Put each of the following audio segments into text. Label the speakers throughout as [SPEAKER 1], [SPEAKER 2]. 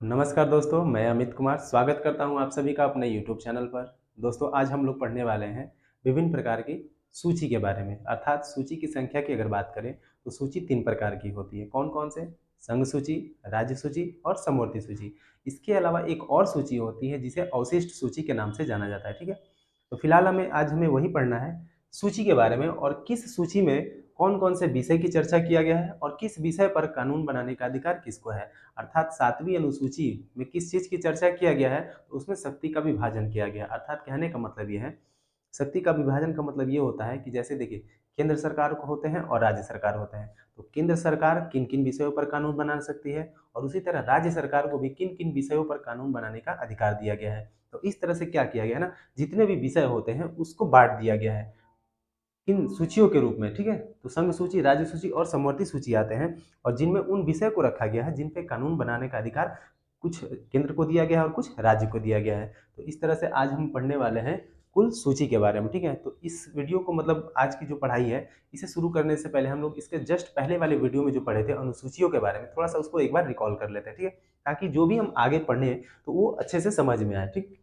[SPEAKER 1] नमस्कार दोस्तों, मैं अमित कुमार स्वागत करता हूं आप सभी का अपने YouTube चैनल पर। दोस्तों आज हम लोग पढ़ने वाले हैं विभिन्न प्रकार की सूची के बारे में। अर्थात सूची की संख्या की अगर बात करें तो सूची 3 प्रकार की होती है। कौन-कौन से? संघ सूची, राज्य सूची और समवर्ती सूची। इसके अलावा एक और सूची होती है जिसे अवशिष्ट सूची के नाम से जाना जाता है, ठीक है? तो फिलहाल हमें वही पढ़ना है सूची के बारे में और किस सूची में कौन-कौन से विषय की चर्चा किया गया है और किस विषय पर कानून बनाने का अधिकार किसको है। अर्थात 7वीं अनुसूची में किस चीज़ की चर्चा किया गया है, तो उसमें शक्ति का विभाजन किया गया है। अर्थात कहने का मतलब ये है, शक्ति का विभाजन का मतलब ये होता है कि जैसे देखिए, केंद्र सरकार को होते हैं और राज्य सरकार होते हैं। तो केंद्र सरकार किन-किन विषयों पर कानून बना सकती है और उसी तरह राज्य सरकार को भी किन-किन विषयों पर कानून बनाने का अधिकार दिया गया है। तो इस तरह से क्या किया गया है ना, जितने भी विषय होते हैं उसको बाँट दिया गया है। इन सूचियों के रूप में, ठीक है? तो संघ सूची, राज्य सूची और समवर्ती सूची आते हैं और जिनमें उन विषय को रखा गया है जिन पे कानून बनाने का अधिकार कुछ केंद्र को दिया गया है और कुछ राज्य को दिया गया है। तो इस तरह से आज हम पढ़ने वाले हैं कुल सूची के बारे में, ठीक है? तो इस वीडियो को मतलब आज की जो पढ़ाई है, इसे शुरू करने से पहले हम लोग इसके जस्ट पहले वाले वीडियो में जो पढ़े थे अनुसूचियों के बारे में, थोड़ा-सा उसको एक बार रिकॉल कर लेते हैं, ठीक है? ताकि जो भी हम आगे पढ़ें, तो वो अच्छे से समझ में आए, ठीक?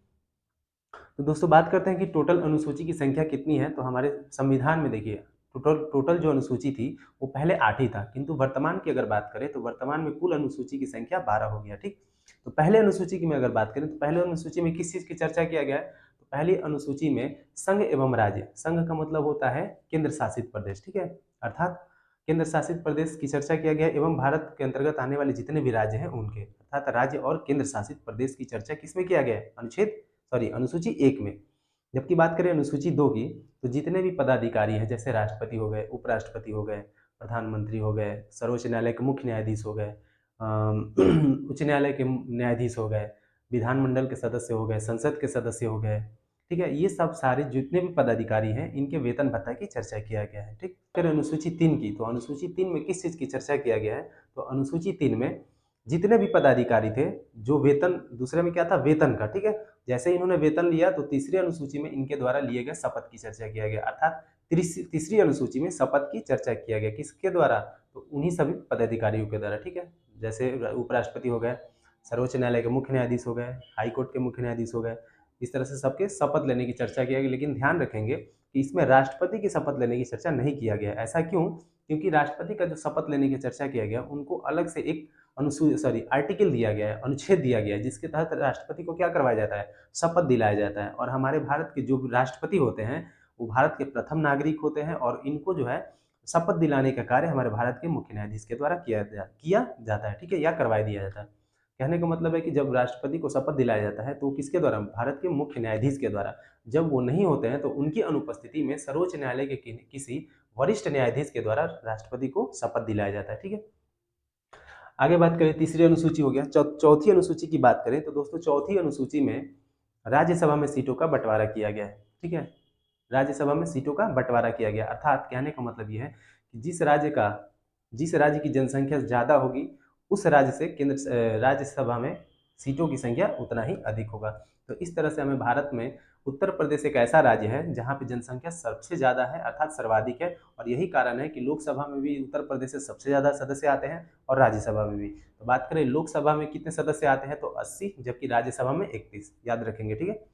[SPEAKER 1] तो दोस्तों बात करते हैं कि टोटल अनुसूची की संख्या कितनी है, तो हमारे संविधान में देखिए टोटल टोटल जो अनुसूची थी वो पहले 8 ही था, किंतु वर्तमान की अगर बात करें तो वर्तमान में कुल अनुसूची की संख्या 12 हो गया, ठीक। तो पहले अनुसूची की मैं अगर बात करें तो पहले अनुसूची में किस चीज़ की चर्चा किया गया है, तो पहली अनुसूची में संघ एवं राज्य, संघ का मतलब होता है केंद्र शासित प्रदेश, ठीक है, अर्थात केंद्र शासित प्रदेश की चर्चा किया गया एवं भारत के अंतर्गत आने वाले जितने भी राज्य हैं उनके, अर्थात राज्य और केंद्र शासित प्रदेश की चर्चा किसमें किया गया है, अनुसूची 1 में। जबकि बात करें अनुसूची 2 की, तो जितने भी पदाधिकारी हैं जैसे राष्ट्रपति हो गए, उपराष्ट्रपति हो गए, प्रधानमंत्री हो गए, सर्वोच्च न्यायालय के मुख्य न्यायाधीश हो गए, उच्च न्यायालय के न्यायाधीश हो गए, विधानमंडल के सदस्य हो गए, संसद के सदस्य हो गए, ठीक है? ये सब सारे जितने भी पदाधिकारी हैं, इनके वेतन भत्ता की चर्चा किया गया है, ठीक? फिर अनुसूची 3 की, तो अनुसूची 3 में किस चीज़ की चर्चा किया गया है? तो अनुसूची 3 में जितने भी पदाधिकारी थे, जो वेतन दूसरे में क्या था वेतन का, ठीक है? जैसे ही इन्होंने वेतन लिया तो तीसरी अनुसूची में इनके द्वारा लिए गए शपथ की चर्चा किया गया, अर्थात तीसरी अनुसूची में शपथ की चर्चा किया गया किसके द्वारा, तो उन्हीं सभी पदाधिकारियों के द्वारा, ठीक है। जैसे उपराष्ट्रपति हो गए, सर्वोच्च न्यायालय के मुख्य न्यायाधीश हो गए, हाई कोर्ट के मुख्य न्यायाधीश हो गए, इस तरह से सबके शपथ लेने की चर्चा किया गया। लेकिन ध्यान रखेंगे कि इसमें राष्ट्रपति की शपथ लेने की चर्चा नहीं किया गया। ऐसा क्यों? क्योंकि राष्ट्रपति का जो शपथ लेने की चर्चा किया गया उनको अलग से एक आर्टिकल दिया गया है, अनुच्छेद दिया गया है, जिसके तहत राष्ट्रपति को क्या करवाया जाता है, शपथ दिलाया जाता है। और हमारे भारत के जो राष्ट्रपति होते हैं वो भारत के प्रथम नागरिक होते हैं और इनको जो है शपथ दिलाने का कार्य हमारे भारत के मुख्य न्यायाधीश के द्वारा किया जाता है, ठीक है, या करवा दिया जाता है। कहने का मतलब है कि जब राष्ट्रपति को शपथ दिलाया जाता है तो वो किसके द्वारा, भारत के मुख्य न्यायाधीश के द्वारा। जब वो नहीं होते हैं तो उनकी अनुपस्थिति में सर्वोच्च न्यायालय के किसी वरिष्ठ न्यायाधीश के द्वारा राष्ट्रपति को शपथ दिलाया जाता है, ठीक है। आगे बात करें तीसरी अनुसूची हो गया, चौथी अनुसूची की बात करें तो दोस्तों चौथी अनुसूची में राज्यसभा में सीटों का बंटवारा किया गया है, ठीक है। राज्यसभा में सीटों का बंटवारा किया गया, अर्थात कहने का मतलब ये है कि जिस राज्य की जनसंख्या ज़्यादा होगी उस राज्य से राज्यसभा में सीटों की संख्या उतना ही अधिक होगा। तो इस तरह से हमें भारत में उत्तर प्रदेश एक ऐसा राज्य है जहाँ पे जनसंख्या सबसे ज़्यादा है, अर्थात सर्वाधिक है, और यही कारण है कि लोकसभा में भी उत्तर प्रदेश से सबसे ज़्यादा सदस्य आते हैं और राज्यसभा में भी। तो बात करें लोकसभा में कितने सदस्य आते हैं तो 80, जबकि राज्यसभा में 31, याद रखेंगे, ठीक है।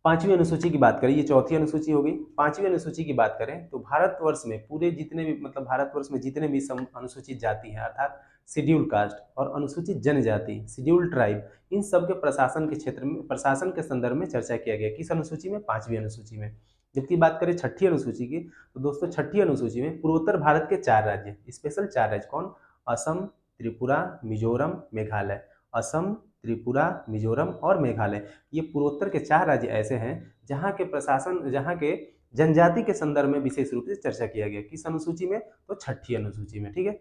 [SPEAKER 1] पांचवी अनुसूची की बात करें, ये चौथी अनुसूची हो गई। पांचवी अनुसूची की बात करें तो भारतवर्ष में पूरे जितने भी मतलब भारतवर्ष में जितने भी अनुसूचित जाति हैं, अर्थात शेड्यूल कास्ट और अनुसूचित जनजाति, शेड्यूल ट्राइब, इन सब के प्रशासन के क्षेत्र में, प्रशासन के संदर्भ में चर्चा किया गया किस अनुसूची में, पांचवी अनुसूची में। जबकि बात करें छठी अनुसूची की, तो दोस्तों छठी अनुसूची में पूर्वोत्तर भारत के 4 राज्य, स्पेशल 4 राज्य, कौन? असम, त्रिपुरा, मिजोरम, मेघालय। असम, त्रिपुरा, मिजोरम और मेघालय, ये पूर्वोत्तर के 4 राज्य ऐसे हैं जहाँ के जनजाति के संदर्भ में विशेष रूप से चर्चा किया गया किस अनुसूची में, तो छठी अनुसूची में, ठीक है।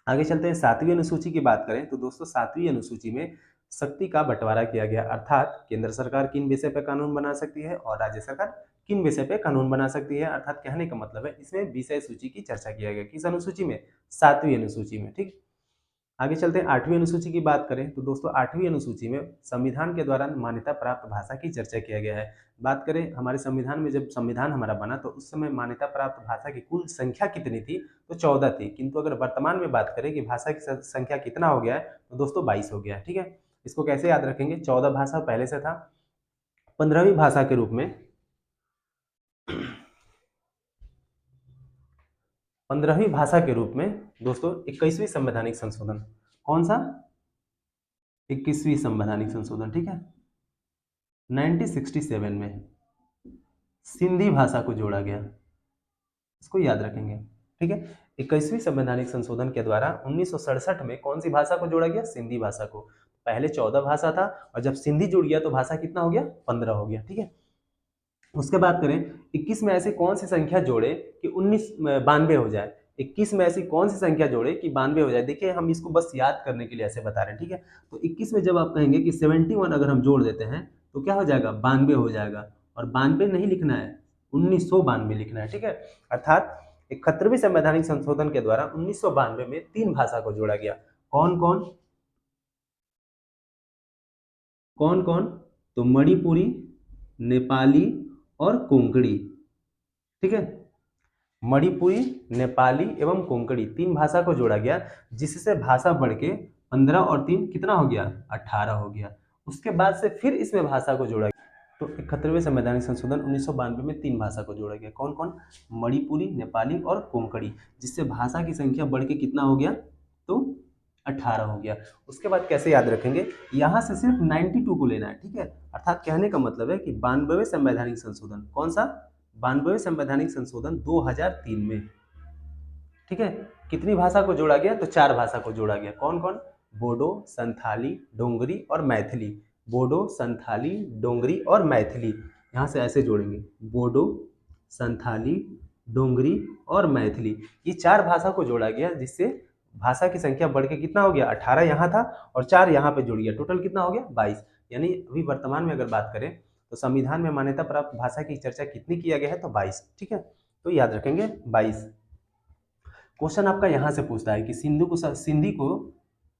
[SPEAKER 1] आगे चलते हैं सातवीं अनुसूची की बात करें तो दोस्तों सातवीं अनुसूची में शक्ति का बंटवारा किया गया, अर्थात केंद्र सरकार किन विषय पर कानून बना सकती है और राज्य सरकार किन विषय पे कानून बना सकती है, अर्थात कहने का मतलब है इसमें विषय सूची की चर्चा किया गया किस अनुसूची में, सातवीं अनुसूची में, ठीक। आगे चलते हैं, 8वीं अनुसूची की बात करें तो दोस्तों 8वीं अनुसूची में संविधान के द्वारा मान्यता प्राप्त भाषा की चर्चा किया गया है। बात करें हमारे संविधान में, जब संविधान हमारा बना तो उस समय मान्यता प्राप्त भाषा की कुल संख्या कितनी थी, तो 14 थी। किंतु अगर वर्तमान में बात करें कि भाषा की संख्या कितना हो गया है, तो दोस्तों 22 हो गया है। ठीक है, इसको कैसे याद रखेंगे, 14 भाषा पहले से था, 15वीं भाषा के रूप में 15वीं भाषा के रूप में दोस्तों 21वीं संवैधानिक संशोधन, कौन सा, 21वीं संवैधानिक संशोधन, ठीक है, 1967 में सिंधी भाषा को जोड़ा गया, इसको याद रखेंगे। ठीक है, 21वीं संवैधानिक संशोधन के द्वारा 1967 में कौन सी भाषा को जोड़ा गया, सिंधी भाषा को। पहले 14 भाषा था और जब सिंधी जुड़ गया तो भाषा कितना हो गया, 15 हो गया। ठीक है, उसके बाद करें 21 में ऐसी कौन सी संख्या जोड़े कि 92 हो जाए, 21 में ऐसी कौन सी संख्या जोड़े कि 92 हो जाए। देखिए हम इसको बस याद करने के लिए ऐसे बता रहे हैं। ठीक है, तो 21 में जब आप कहेंगे कि 71 अगर हम जोड़ देते हैं तो क्या हो जाएगा, 92 हो जाएगा, और 92 नहीं लिखना है, 1992 लिखना है। ठीक है, अर्थात 71वीं संवैधानिक संशोधन के द्वारा 1992 में 3 भाषा को जोड़ा गया। कौन कौन, कौन कौन, तो मणिपुरी, नेपाली और कोंकणी। ठीक है, मणिपुरी, नेपाली एवं कोंकणी 3 भाषा को जोड़ा गया, जिससे भाषा बढ़ के 15 और 3 कितना हो गया, 18 हो गया। उसके बाद से फिर इसमें भाषा को जोड़ा गया। तो 71वें संवैधानिक संशोधन 1992 में 3 भाषा को जोड़ा गया, कौन कौन, मणिपुरी, नेपाली और कोंकणी, जिससे भाषा की संख्या बढ़ के कितना हो गया, तो 18 हो गया। उसके बाद कैसे याद रखेंगे, यहाँ से सिर्फ 92 को लेना है। ठीक है, अर्थात कहने का मतलब है कि 92वें संवैधानिक संशोधन, कौन सा, 92वें संवैधानिक संशोधन 2003 में, ठीक है, कितनी भाषा को जोड़ा गया, तो 4 भाषा को जोड़ा गया। कौन कौन, बोडो, संथाली, डोंगरी और मैथिली। बोडो, संथाली, डोंगरी और मैथिली, यहाँ से ऐसे जोड़ेंगे, बोडो, संथाली, डोंगरी और मैथिली, ये 4 भाषा को जोड़ा गया, जिससे भाषा की संख्या बढ़ के कितना हो गया, 18 यहाँ था और 4 यहाँ पे जुड़ गया, टोटल कितना हो गया, 22। यानी अभी वर्तमान में अगर बात करें तो संविधान में मान्यता प्राप्त भाषा की चर्चा कितनी किया गया है, तो 22। ठीक है, तो याद रखेंगे 22। क्वेश्चन आपका यहाँ से पूछता है कि सिंधी को,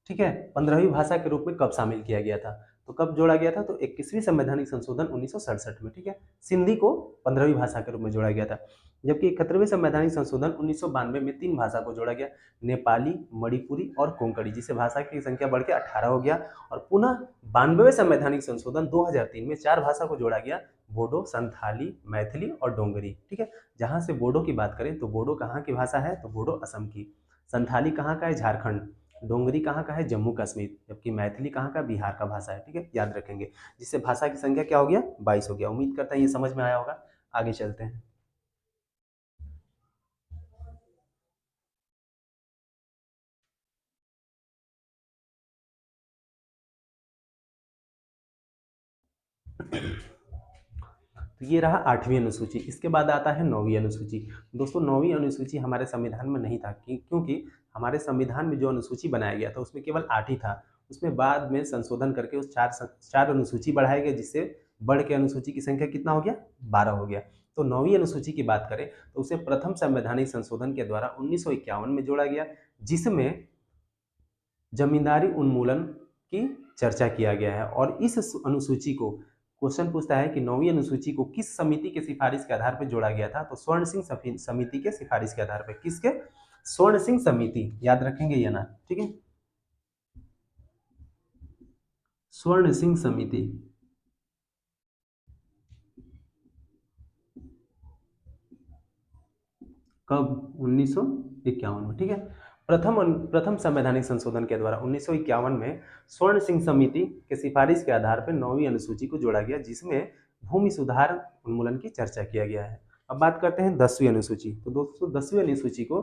[SPEAKER 1] ठीक है, 15वीं भाषा के रूप में कब शामिल किया गया था, तो कब जोड़ा गया था, तो 21वीं संवैधानिक संशोधन 1967 में। ठीक है, सिंधी को 15वीं भाषा के रूप में जोड़ा गया था। जबकि 71वें संवैधानिक संशोधन 1992 में 3 भाषा को जोड़ा गया, नेपाली, मणिपुरी और कोंकणी, जिससे भाषा की संख्या बढ़ के 18 हो गया। और पुनः 92वें संवैधानिक संशोधन 2003 में 4 भाषा को जोड़ा गया, बोडो, संथाली, मैथिली और डोंगरी। ठीक है, जहाँ से बोडो की बात करें तो बोडो कहाँ की भाषा है, तो बोडो असम की। संथाली कहाँ का है, झारखंड। डोंगरी कहाँ का है, जम्मू कश्मीर। जबकि मैथिली कहाँ का, बिहार का भाषा है। ठीक है, याद रखेंगे, जिससे भाषा की संख्या क्या हो गया, 22 हो गया। उम्मीद करता है ये समझ में आया होगा। आगे चलते हैं। तो ये रहा 8वीं अनुसूची। इसके बाद आता है 9वीं अनुसूची। दोस्तों 9वीं अनुसूची हमारे संविधान में नहीं था, क्योंकि हमारे संविधान में जो अनुसूची बनाया गया था उसमें केवल 8 ही था। उसमें बाद में संशोधन करके उस चार अनुसूची बढ़ाया गया, जिससे बढ़ के अनुसूची की संख्या कितना हो गया, 12 हो गया। तो 9वीं अनुसूची की बात करें तो उसे प्रथम संवैधानिक संशोधन के द्वारा 1951 में जोड़ा गया, जिसमें जमींदारी उन्मूलन की चर्चा किया गया है। और इस अनुसूची को क्वेश्चन पूछता है कि 9वीं अनुसूची को किस समिति के सिफारिश के आधार पर जोड़ा गया था, तो स्वर्ण सिंह समिति के सिफारिश के आधार पर। किसके, स्वर्ण सिंह समिति, याद रखेंगे ये ना। ठीक है, स्वर्ण सिंह समिति, कब, 1951 में। ठीक है, प्रथम संवैधानिक संशोधन के द्वारा 1951 में स्वर्ण सिंह समिति के सिफारिश के आधार पर 9वीं अनुसूची को जोड़ा गया, जिसमें भूमि सुधार उन्मूलन की चर्चा किया गया है। अब बात करते हैं 10वीं अनुसूची। तो दोस्तों 10वीं अनुसूची को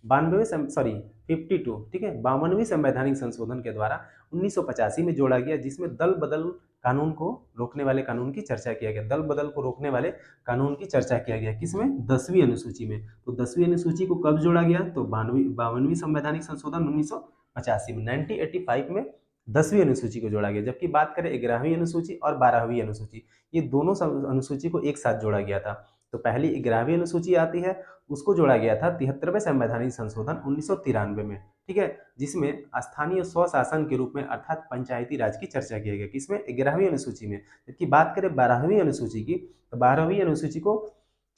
[SPEAKER 1] 52, ठीक है, 52वीं संवैधानिक संशोधन के द्वारा 1985 में जोड़ा गया, जिसमें दल बदल कानून को रोकने वाले कानून की चर्चा किया गया। दल बदल को रोकने वाले कानून की चर्चा किया गया, किसमें, 10वीं अनुसूची में। तो 10वीं अनुसूची को कब जोड़ा गया, तो 52वीं संवैधानिक संशोधन 1985 में, 1985 में 10वीं अनुसूची को जोड़ा गया। जबकि बात करें 11वीं अनुसूची और 12वीं अनुसूची, ये दोनों अनुसूची को एक साथ जोड़ा गया था। तो पहली 11वीं अनुसूची आती है, उसको जोड़ा गया था 73वें संवैधानिक संशोधन 1993 में, ठीक है, जिसमें स्थानीय स्वशासन के रूप में अर्थात पंचायती राज की चर्चा किया गया, किसमें 11वीं अनुसूची में। जबकि बात करें 12वीं अनुसूची की, तो 12वीं अनुसूची को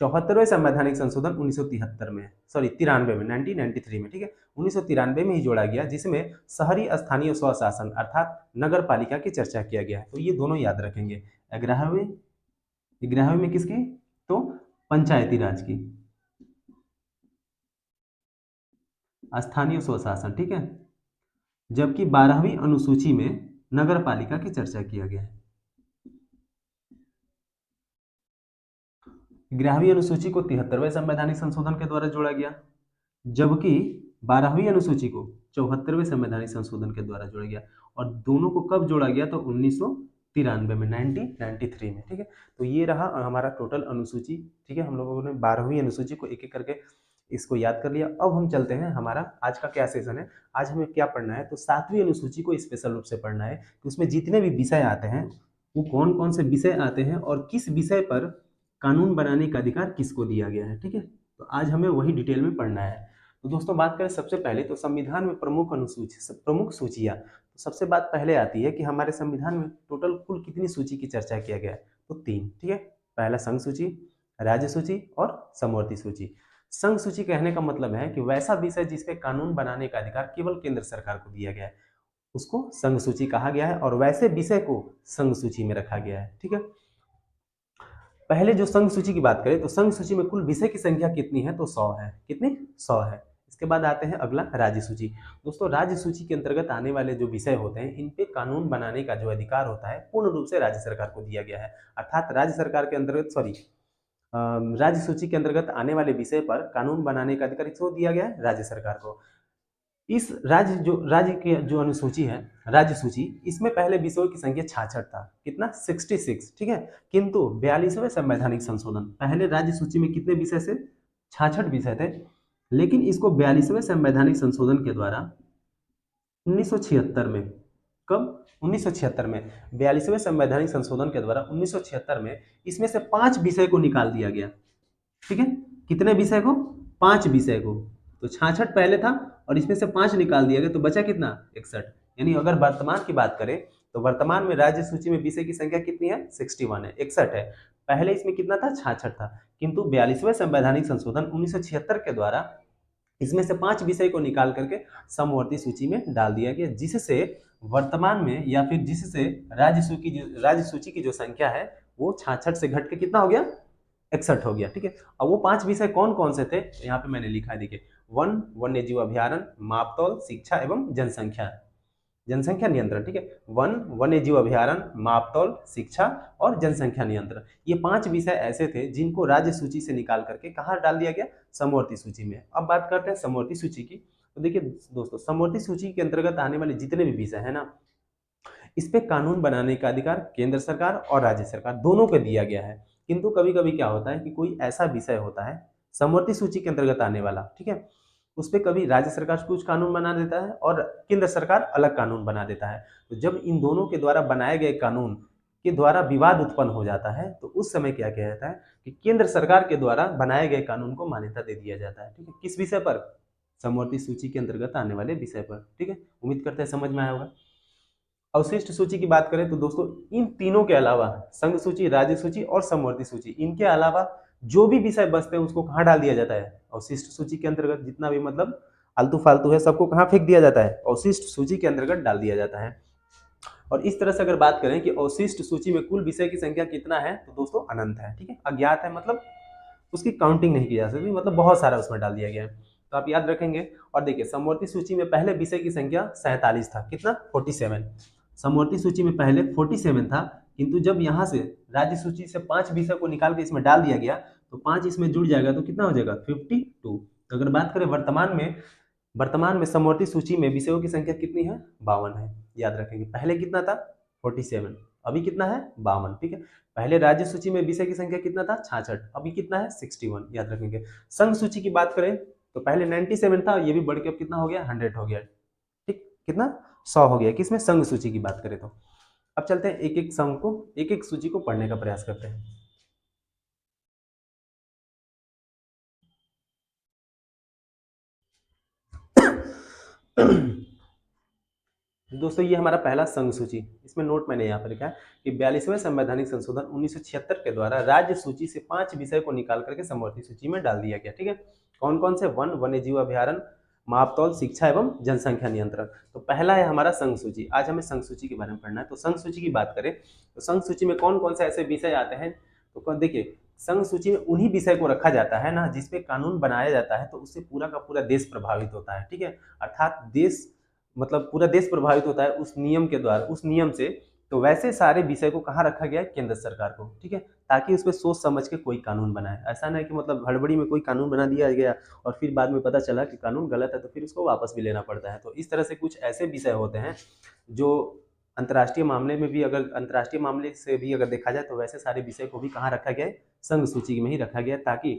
[SPEAKER 1] 74वें संवैधानिक संशोधन 1973 में, सॉरी 93 में, 1993 में, ठीक है, 1993 में ही जोड़ा गया, जिसमें शहरी स्थानीय स्वशासन अर्थात नगर पालिका की चर्चा किया गया है। तो ये दोनों याद रखेंगे। 11वीं में किसकी, तो पंचायती राज की, स्थानीय स्वशासन, ठीक है। जबकि 12वीं अनुसूची में नगर पालिका की चर्चा किया गया है। 11वीं अनुसूची को 73वें संवैधानिक संशोधन के द्वारा जोड़ा गया, जबकि 12वीं अनुसूची को 74वें संवैधानिक संशोधन के द्वारा जोड़ा गया। और दोनों को कब जोड़ा गया, तो 1993 में, 1993 में, ठीक है। तो ये रहा हमारा टोटल अनुसूची, ठीक है। हम लोगों ने 12वीं अनुसूची को एक एक करके इसको याद कर लिया। अब हम चलते हैं, हमारा आज का क्या सेशन है, आज हमें क्या पढ़ना है, तो 7वीं अनुसूची को स्पेशल रूप से पढ़ना है कि उसमें जितने भी विषय आते हैं वो कौन कौन से विषय आते हैं और किस विषय पर कानून बनाने का अधिकार किसको दिया गया है, ठीक है। तो आज हमें वही डिटेल में पढ़ना है। तो दोस्तों बात करें सबसे पहले तो संविधान में प्रमुख अनुसूची, प्रमुख सूचियां। तो सबसे बात पहले आती है कि हमारे संविधान में टोटल कुल कितनी सूची की चर्चा किया गया है, तो 3, ठीक है। पहला संघ सूची, राज्य सूची और समवर्ती सूची। संघ सूची कहने का मतलब है कि वैसा विषय जिसपे कानून बनाने का अधिकार केवल केंद्र सरकार को दिया गया है, उसको संघ सूची कहा गया है, और वैसे विषय को संघ सूची में रखा गया है, ठीक है। पहले जो संघ सूची की बात करें तो संघ सूची में कुल विषय की संख्या कितनी है, तो 100 है। कितनी, 100 है। इसके बाद आते हैं अगला राज्य सूची। दोस्तों राज्य सूची के अंतर्गत आने वाले जो विषय होते हैं, इन पे कानून बनाने का जो अधिकार होता है पूर्ण रूप से राज्य सरकार को दिया गया है। अर्थात राज्य सरकार के अंतर्गत, सॉरी, राज्य सूची के अंतर्गत आने वाले विषय पर कानून बनाने का अधिकार किसको दिया गया है, राज्य सरकार को। इस राज्य की जो अनुसूची है, राज्य सूची, इसमें पहले विषयों की संख्या 66 था। कितना, 66, ठीक है। किंतु 42वें संवैधानिक संशोधन, पहले राज्य सूची में कितने विषय से, 66 विषय थे, लेकिन इसको 42वें संवैधानिक संशोधन के द्वारा 1976 में, कब, 1976 में, 42वें संवैधानिक संशोधन के द्वारा 1976 में इसमें से 5 विषय को निकाल दिया गया, ठीक है। कितने विषय को, 5 विषय को। तो 66 पहले था और इसमें से 5 निकाल दिया गया, तो बचा कितना, 61। यानी अगर वर्तमान की बात करें तो वर्तमान में राज्य सूची में विषय की संख्या कितनी है, 61 है, 61 है। पहले इसमें कितना था, 66 था। किंतु 42वें संवैधानिक संशोधन 1976 के द्वारा इसमें से 5 विषय को निकाल करके समवर्ती सूची में डाल दिया गया, जिससे वर्तमान में, या फिर जिससे राज्य सूची की जो संख्या है वो 66 से घट के कितना हो गया, 61 हो गया, ठीक है। अब वो 5 विषय कौन कौन से थे, यहाँ पे मैंने लिखा है, देखिए, वन, वन्यजीव अभ्यारण्य, मापतौल, शिक्षा एवं जनसंख्या, जनसंख्या नियंत्रण, ठीक है। वन, वन्यजीव अभ्यारण्य, मापतौल, शिक्षा और जनसंख्या नियंत्रण, ये 5 विषय ऐसे थे जिनको राज्य सूची से निकाल करके कहाँ डाल दिया गया, समवर्ती सूची में। अब बात करते हैं समवर्ती सूची की। तो देखिए दोस्तों, समवर्ती सूची के अंतर्गत आने वाले जितने भी विषय है ना, इस पे कानून बनाने का अधिकार केंद्र सरकार और राज्य सरकार दोनों को दिया गया है। किंतु कभी कभी क्या होता है कि कोई ऐसा विषय होता है समवर्ती सूची के अंतर्गत आने वाला, ठीक है, उस पर कभी राज्य सरकार कुछ कानून बना देता है और केंद्र सरकार अलग कानून बना देता है। तो जब इन दोनों के द्वारा बनाए गए कानून के द्वारा विवाद उत्पन्न हो जाता है, तो उस समय क्या किया जाता है कि केंद्र सरकार के द्वारा बनाए गए कानून को मान्यता दे दिया जाता है, ठीक है। किस विषय पर, समवर्ती सूची के अंतर्गत आने वाले विषय पर, ठीक है। उम्मीद करते हैं समझ में आया होगा। अवशिष्ट सूची की बात करें तो दोस्तों इन तीनों के अलावा, संघ सूची, राज्य सूची और समवर्ती सूची, इनके अलावा जो भी विषय बचते हैं उसको कहाँ डाल दिया जाता है, अवशिष्ट सूची के अंतर्गत। जितना भी मतलब आलतू फालतू है सबको कहाँ फेंक दिया जाता है, अवशिष्ट सूची के अंतर्गत डाल दिया जाता है। और इस तरह से अगर बात करें कि अवशिष्ट सूची में कुल विषय की संख्या कितना है, तो दोस्तों अनंत है, ठीक है। अज्ञात है मतलब उसकी काउंटिंग नहीं की जा सकती, मतलब बहुत सारा उसमें डाल दिया गया है, तो आप याद रखेंगे। और देखिए समवर्ती सूची में पहले विषय की संख्या 47 था, कितना, 47। समवर्ती सूची में पहले 47 था, किंतु जब यहाँ से राज्य सूची से 5 विषय को निकाल के इसमें डाल दिया गया, तो 5 इसमें जुड़ जाएगा, तो कितना हो जाएगा, 52। अगर बात करें वर्तमान में समवर्ती सूची में विषयों की संख्या कितनी है, 52 है। याद रखेंगे, पहले कितना था, 47, अभी कितना है, 52, ठीक है। पहले राज्य सूची में विषय की संख्या कितना था, 66, अभी कितना है, 61। याद रखेंगे। संघ सूची की बात करें तो पहले 97 था, ये भी बढ़ के अब कितना हो गया, 100 हो गया, ठीक, कितना, 100 हो गया, किसमें, संघ सूची की बात करें तो। अब चलते हैं एक एक संघ को, एक एक सूची को पढ़ने का प्रयास करते हैं। दोस्तों ये हमारा पहला संघ सूची, इसमें नोट मैंने यहाँ पर लिखा है कि 42वें संवैधानिक संशोधन 1976 के द्वारा राज्य सूची से 5 विषय को निकाल करके समवर्ती सूची में डाल दिया गया। ठीक है, कौन कौन से? वन, वन्य जीव अभ्यारण्य, मापतौल, शिक्षा एवं जनसंख्या नियंत्रण। तो पहला है हमारा संघ सूची। आज हमें संघ सूची के बारे में पढ़ना है। तो संघ सूची की बात करें तो संघ सूची में कौन कौन से ऐसे विषय आते हैं? तो देखिए, संघ सूची में उन्हीं विषय को रखा जाता है ना जिसपे कानून बनाया जाता है, तो उससे पूरा का पूरा देश प्रभावित होता है। ठीक है, अर्थात देश मतलब पूरा देश प्रभावित होता है उस नियम के द्वारा, उस नियम से। तो वैसे सारे विषय को कहाँ रखा गया है? केंद्र सरकार को। ठीक है, ताकि उसमें सोच समझ के कोई कानून बनाए। ऐसा नहीं कि मतलब हड़बड़ी में कोई कानून बना दिया गया और फिर बाद में पता चला कि कानून गलत है तो फिर उसको वापस भी लेना पड़ता है। तो इस तरह से कुछ ऐसे विषय होते हैं जो अंतर्राष्ट्रीय मामले में भी, अगर अंतर्राष्ट्रीय मामले से भी अगर देखा जाए तो वैसे सारे विषय को भी कहाँ रखा गया है? संघ सूची में ही रखा गया है, ताकि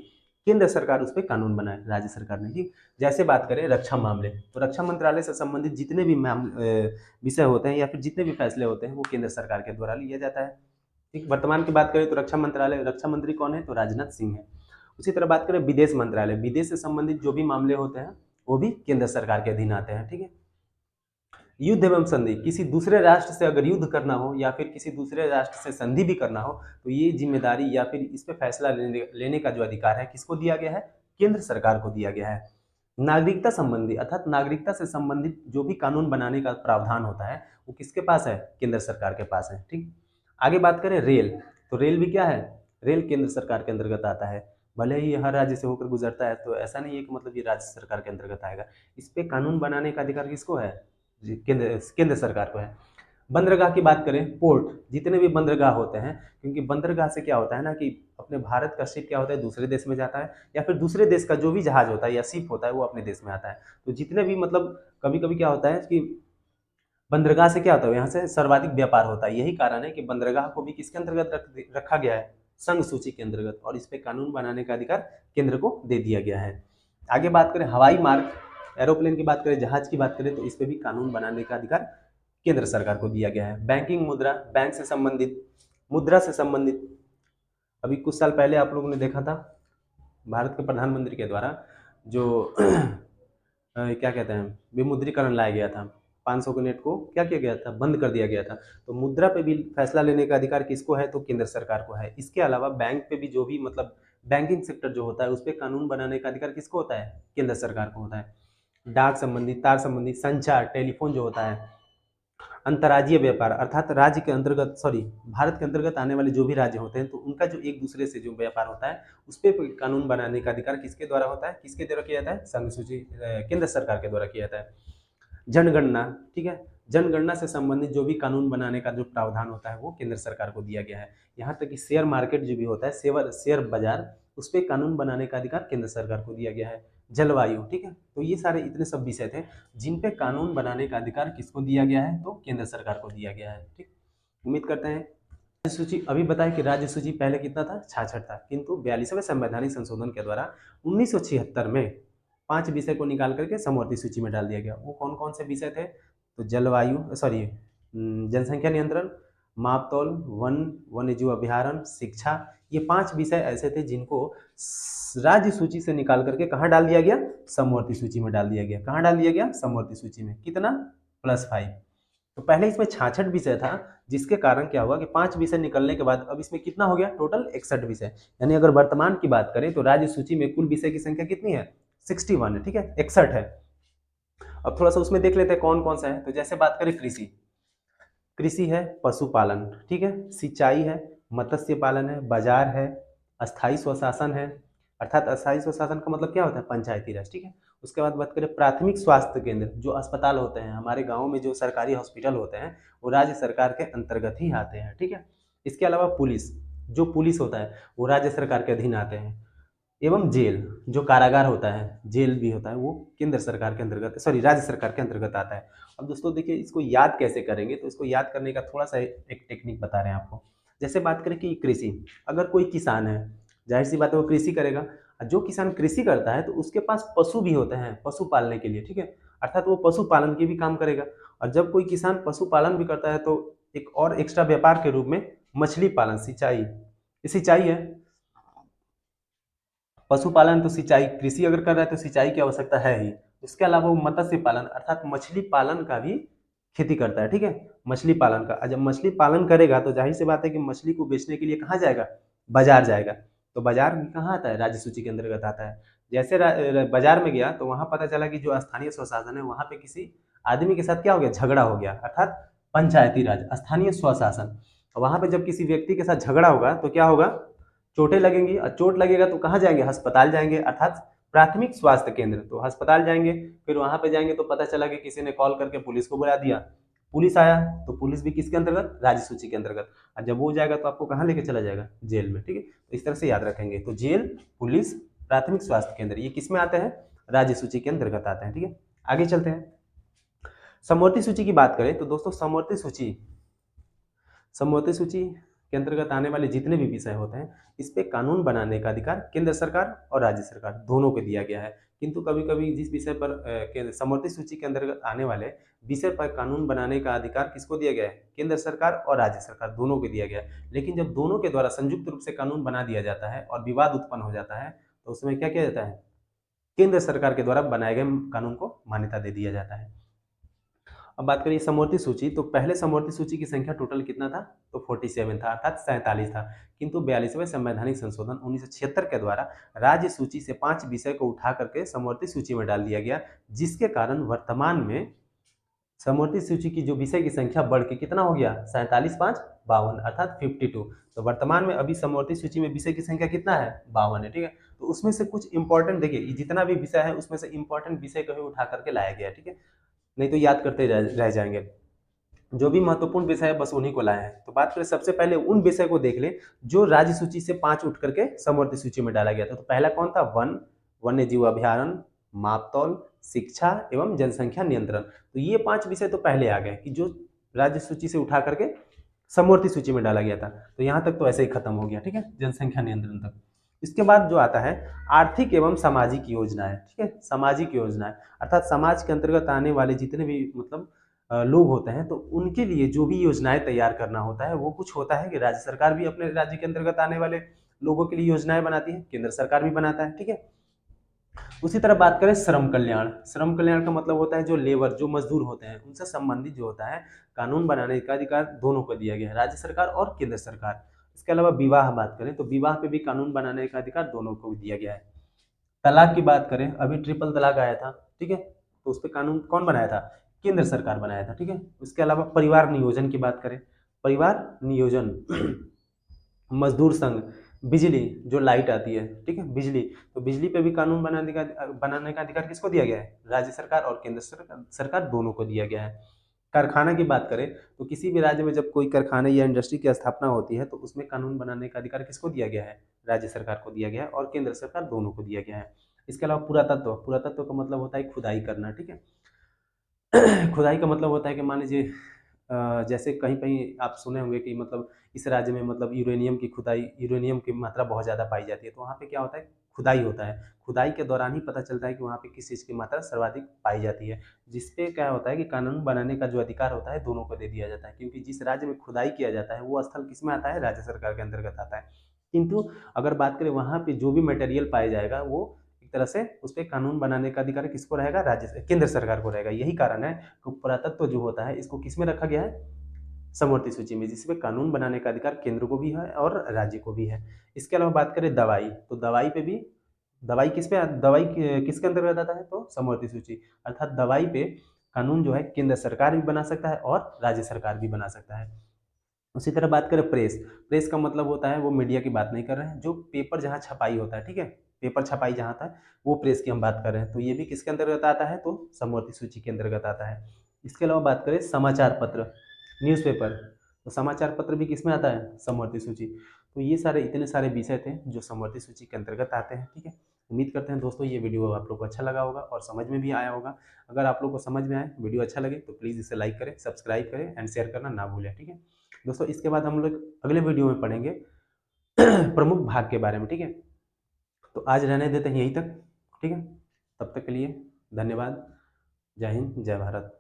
[SPEAKER 1] केंद्र सरकार उस पर कानून बनाए, राज्य सरकार ने। ठीक, जैसे बात करें रक्षा मामले, तो रक्षा मंत्रालय से संबंधित जितने भी विषय होते हैं या फिर जितने भी फैसले होते हैं वो केंद्र सरकार के द्वारा लिया जाता है। ठीक, वर्तमान की बात करें तो रक्षा मंत्रालय, रक्षा मंत्री कौन है? तो राजनाथ सिंह है। उसी तरह बात करें विदेश मंत्रालय, विदेश से संबंधित जो भी मामले होते हैं वो भी केंद्र सरकार के अधीन आते हैं। ठीक है, युद्ध एवं संधि, किसी दूसरे राष्ट्र से अगर युद्ध करना हो या फिर किसी दूसरे राष्ट्र से संधि भी करना हो तो ये जिम्मेदारी या फिर इस पे फैसला लेने का जो अधिकार है किसको दिया गया है? केंद्र सरकार को दिया गया है। नागरिकता संबंधी, अर्थात नागरिकता से संबंधित जो भी कानून बनाने का प्रावधान होता है वो किसके पास है? केंद्र सरकार के पास है। ठीक, आगे बात करें रेल, तो रेल भी क्या है? रेल केंद्र सरकार के अंतर्गत आता है। भले ही हर राज्य से होकर गुजरता है, तो ऐसा नहीं है कि मतलब ये राज्य सरकार के अंतर्गत आएगा। इस पे कानून बनाने का अधिकार किसको है? केंद्र केंद्र सरकार को है। बंदरगाह की बात करें, पोर्ट, जितने भी बंदरगाह होते हैं, क्योंकि बंदरगाह से क्या होता है ना कि अपने भारत का शिप क्या होता है? दूसरे देश में जाता है, या फिर दूसरे देश का जो भी जहाज होता है या शिप होता है वो अपने देश में आता है। तो जितने भी मतलब कभी कभी क्या होता है कि बंदरगाह से क्या होता है? यहाँ से सर्वाधिक व्यापार होता है। यही कारण है कि बंदरगाह को भी किसके अंतर्गत रखा गया है? संघ सूची के अंतर्गत, और इस पे कानून बनाने का अधिकार केंद्र को दे दिया गया है। आगे बात करें हवाई मार्ग, एरोप्लेन की बात करें, जहाज की बात करें, तो इस पे भी कानून बनाने का अधिकार केंद्र सरकार को दिया गया है। बैंकिंग, मुद्रा, बैंक से संबंधित, मुद्रा से संबंधित, अभी कुछ साल पहले आप लोगों ने देखा था भारत के प्रधानमंत्री के द्वारा जो क्या कहते हैं, विमुद्रीकरण लाया गया था। 500 के नोट को क्या किया गया था? बंद कर दिया गया था। तो मुद्रा पे भी फैसला लेने का अधिकार किसको है? तो केंद्र सरकार को है। इसके अलावा बैंक पे भी जो भी मतलब बैंकिंग सेक्टर जो होता है उस पर कानून बनाने का अधिकार किसको होता है? केंद्र सरकार को होता है। डाक संबंधी, तार संबंधी, संचार, टेलीफोन जो होता है, अंतर्राज्यीय व्यापार, अर्थात राज्य के अंतर्गत, सॉरी, भारत के अंतर्गत आने वाले जो भी राज्य होते हैं तो उनका जो एक दूसरे से जो व्यापार होता है उस पर कानून बनाने का अधिकार किसके द्वारा होता है? किसके द्वारा किया जाता है? संघ सूची केंद्र सरकार के द्वारा किया जाता है। जनगणना, ठीक है, जनगणना से संबंधित जो भी कानून बनाने का जो प्रावधान होता है वो केंद्र सरकार को दिया गया है। यहाँ तक कि शेयर मार्केट जो भी होता है, शेयर बाजार, उस पर कानून बनाने का अधिकार केंद्र सरकार को दिया गया है। जलवायु, ठीक है, तो ये सारे इतने सब विषय थे जिन पे कानून बनाने का अधिकार किसको दिया गया है? तो केंद्र सरकार को दिया गया है। ठीक, उम्मीद करते हैं राज्य सूची, अभी बताया कि राज्य सूची पहले कितना था? 66 था, किंतु 42वें संवैधानिक संशोधन के द्वारा 1976 में 5 विषय को निकाल करके समवर्ती सूची में डाल दिया गया। वो कौन कौन से विषय थे? तो जलवायु, सॉरी, जनसंख्या नियंत्रण, मापतौल, वन्य जीव अभ्यारण्य, शिक्षा, ये 5 विषय ऐसे थे जिनको राज्य सूची से निकाल करके कहाँ डाल दिया गया? समवर्ती सूची में डाल दिया गया। कहाँ डाल दिया गया? समवर्ती सूची में। कितना? +5। तो पहले इसमें 66 विषय था, जिसके कारण क्या हुआ कि 5 विषय निकलने के बाद अब इसमें कितना हो गया? टोटल 61 विषय। यानी अगर वर्तमान की बात करें तो राज्य सूची में कुल विषय की संख्या कितनी है? 61 है। ठीक है, 61 है। अब थोड़ा सा उसमें देख लेते हैं कौन कौन सा है। तो जैसे बात करें कृषि, कृषि है, पशुपालन, ठीक है, सिंचाई है, मत्स्य पालन है, बाजार है, अस्थायी स्वशासन है, अर्थात अस्थायी स्वशासन का मतलब क्या होता है? पंचायती राज। ठीक है, उसके बाद बात करें प्राथमिक स्वास्थ्य केंद्र, जो अस्पताल होते हैं हमारे गाँव में, जो सरकारी हॉस्पिटल होते हैं वो राज्य सरकार के अंतर्गत ही आते हैं। ठीक है, इसके अलावा पुलिस, जो पुलिस होता है वो राज्य सरकार के अधीन आते हैं। एवं जेल, जो कारागार होता है, जेल भी होता है, वो केंद्र सरकार के अंतर्गत, सॉरी, राज्य सरकार के अंतर्गत आता है। अब दोस्तों देखिए, इसको याद कैसे करेंगे? तो इसको याद करने का थोड़ा सा एक टेक्निक बता रहे हैं आपको। जैसे बात करें कि कृषि, अगर कोई किसान है, जाहिर सी बात है वो कृषि करेगा। जो किसान कृषि करता है तो उसके पास पशु भी होते हैं पशु पालने के लिए। ठीक है, अर्थात वो पशुपालन की भी काम करेगा। और जब कोई किसान पशुपालन भी करता है तो एक और एक्स्ट्रा व्यापार के रूप में मछली पालन, सिंचाई, ये सिंचाई है। पशुपालन तो सिंचाई, कृषि अगर कर रहा है तो सिंचाई की आवश्यकता है ही। इसके अलावा वो मत्स्य पालन अर्थात मछली पालन का भी खेती करता है, ठीक है, मछली पालन का। और जब मछली पालन करेगा तो जाहिर सी बात है कि मछली को बेचने के लिए कहाँ जाएगा, बाजार जाएगा। तो बाजार भी कहाँ आता है, राज्य सूची के अंतर्गत आता है। जैसे बाजार में गया तो वहां पता चला कि जो स्थानीय स्वशासन है वहां पे किसी आदमी के साथ क्या हो गया, झगड़ा हो गया, अर्थात पंचायती राज स्थानीय स्वशासन। वहां पे जब किसी व्यक्ति के साथ झगड़ा होगा तो क्या होगा, चोटें लगेंगी, और चोट लगेगा तो कहाँ जाएंगे, अस्पताल जाएंगे, अर्थात प्राथमिक स्वास्थ्य केंद्र। तो अस्पताल जाएंगे, फिर वहां पे जाएंगे तो पता चला कि किसी ने कॉल करके पुलिस को बुला दिया, पुलिस आया तो पुलिस भी किसके अंतर्गत, राज्य सूची के अंतर्गत। और जब वो जाएगा तो आपको कहाँ लेके चला जाएगा, जेल में, ठीक है। तो इस तरह से याद रखेंगे। तो जेल, पुलिस, प्राथमिक स्वास्थ्य केंद्र, ये किस में आते हैं, राज्य सूची के अंतर्गत आते हैं, ठीक है। आगे चलते हैं। समवर्ती सूची की बात करें तो दोस्तों समवर्ती सूची के अंतर्गत आने वाले जितने भी विषय होते हैं इस पे कानून बनाने का अधिकार केंद्र सरकार और राज्य सरकार दोनों को दिया गया है। किंतु कभी कभी जिस विषय पर समवर्ती सूची के अंतर्गत आने वाले विषय पर कानून बनाने का अधिकार किसको दिया गया है, केंद्र सरकार और राज्य सरकार दोनों को दिया गया है। लेकिन जब दोनों के द्वारा संयुक्त रूप से कानून बना दिया जाता है और विवाद उत्पन्न हो जाता है तो उसमें क्या किया जाता है, केंद्र सरकार के द्वारा बनाए गए कानून को मान्यता दे दिया जाता है। अब बात करिए समवर्ती सूची, तो पहले समवर्ती सूची की संख्या टोटल कितना था, तो 47 था, अर्थात 47 था। किंतु 42वें संवैधानिक संशोधन 1976 के द्वारा राज्य सूची से 5 विषय को उठा करके समवर्ती सूची में डाल दिया गया, जिसके कारण वर्तमान में समवर्ती सूची की जो विषय की संख्या बढ़ के कितना हो गया, 47 5 52, अर्थात 52। तो वर्तमान में अभी समवर्ती सूची में विषय की संख्या कितना है, 52 है, ठीक है। तो उसमें से कुछ इंपॉर्टेंट, देखिए जितना भी विषय है उसमें से इंपॉर्टेंट विषय को ही उठा करके लाया गया है, ठीक है, नहीं तो याद करते रह जाएंगे। जो भी महत्वपूर्ण विषय है बस उन्हीं को लाए हैं। तो बात करें सबसे पहले उन विषय को देख ले जो राज्य सूची से 5 उठ करके समवर्ती सूची में डाला गया था। तो पहला कौन था, वन, वन्य जीव अभ्यारण्य, मापतौल, शिक्षा एवं जनसंख्या नियंत्रण। तो ये 5 विषय तो पहले आ गए कि जो राज्य सूची से उठा करके समवर्ती सूची में डाला गया था। तो यहाँ तक तो ऐसे ही खत्म हो गया, ठीक है, जनसंख्या नियंत्रण तक। इसके बाद जो आता है आर्थिक एवं सामाजिक योजनाएं, ठीक है, सामाजिक योजनाएं अर्थात समाज के अंतर्गत आने वाले जितने भी मतलब लोग होते हैं तो उनके लिए जो भी योजनाएं तैयार करना होता है वो कुछ होता है कि राज्य सरकार भी अपने राज्य के अंतर्गत आने वाले लोगों के लिए योजनाएं बनाती है, केंद्र सरकार भी बनाता है, ठीक है। उसी तरह बात करें श्रम कल्याण, श्रम कल्याण का मतलब होता है जो लेबर, जो मजदूर होते हैं उनसे संबंधित जो होता है कानून बनाने का अधिकार दोनों को दिया गया है, राज्य सरकार और केंद्र सरकार। इसके अलावा विवाह बात करें तो विवाह पे भी कानून बनाने का अधिकार दोनों को दिया गया है। तलाक की बात करें, अभी ट्रिपल तलाक आया था, ठीक है, तो उस पर कानून कौन बनाया था, केंद्र सरकार बनाया था, ठीक है। उसके अलावा परिवार नियोजन की बात करें, परिवार नियोजन मजदूर संघ, बिजली, जो लाइट आती है, ठीक है, बिजली, तो बिजली पे भी कानून बनाने का अधिकार किसको दिया गया है, राज्य सरकार और केंद्र सरकार दोनों को दिया गया है। कारखाना की बात करें तो किसी भी राज्य में जब कोई कारखाना या इंडस्ट्री की स्थापना होती है तो उसमें कानून बनाने का अधिकार किसको दिया गया है, राज्य सरकार को दिया गया है और केंद्र सरकार दोनों को दिया गया है। इसके अलावा पुरातत्व, पुरातत्व का मतलब होता है खुदाई करना, ठीक है। खुदाई का मतलब होता है कि मान लीजिए जैसे कहीं कहीं आप सुने होंगे कि मतलब इस राज्य में मतलब यूरेनियम की खुदाई, यूरेनियम की मात्रा बहुत ज़्यादा पाई जाती है, तो वहाँ पे क्या होता है, खुदाई होता है। खुदाई के दौरान ही पता चलता है कि वहाँ पे किस चीज़ की मात्रा सर्वाधिक पाई जाती है, जिसपे क्या होता है कि कानून बनाने का जो अधिकार होता है दोनों को दे दिया जाता है, क्योंकि जिस राज्य में खुदाई किया जाता है वो स्थल किस में आता है, राज्य सरकार के अंतर्गत आता है। किंतु अगर बात करें वहाँ पे जो भी मटेरियल पाया जाएगा वो एक तरह से उस पर कानून बनाने का अधिकार किसको रहेगा, राज्य से केंद्र सरकार को रहेगा। यही कारण है कि पुरातत्व जो होता है इसको किस में रखा गया है, समवर्ती सूची में, जिसमें कानून बनाने का अधिकार केंद्र को भी है और राज्य को भी है। इसके अलावा बात करें दवाई, तो दवाई पे भी, दवाई किस पे, दवाई किसके अंतर्गत आता है, तो समवर्ती सूची, अर्थात दवाई पे कानून जो है केंद्र सरकार भी बना सकता है और राज्य सरकार भी बना सकता है। उसी तरह बात करें प्रेस, प्रेस का मतलब होता है वो मीडिया की बात नहीं कर रहे हैं, जो पेपर जहाँ छपाई होता है, ठीक है, पेपर छपाई जहाँ था वो प्रेस की हम बात कर रहे हैं। तो ये भी किसके अंतर्गत आता है, तो समवर्ती सूची के अंतर्गत आता है। इसके अलावा बात करें समाचार पत्र, न्यूज़पेपर, तो समाचार पत्र भी किसमें आता है, समवर्ती सूची। तो ये सारे इतने सारे विषय थे जो समवर्ती सूची के अंतर्गत आते हैं, ठीक है। उम्मीद करते हैं दोस्तों ये वीडियो आप लोग को अच्छा लगा होगा और समझ में भी आया होगा। अगर आप लोग को समझ में आए, वीडियो अच्छा लगे तो प्लीज़ इसे लाइक करें, सब्सक्राइब करें एंड शेयर करना ना भूलें, ठीक है दोस्तों। इसके बाद हम लोग अगले वीडियो में पढ़ेंगे प्रमुख भाग के बारे में, ठीक है। तो आज रहने देते हैं यहीं तक, ठीक है। तब तक के लिए धन्यवाद। जय हिंद, जय भारत।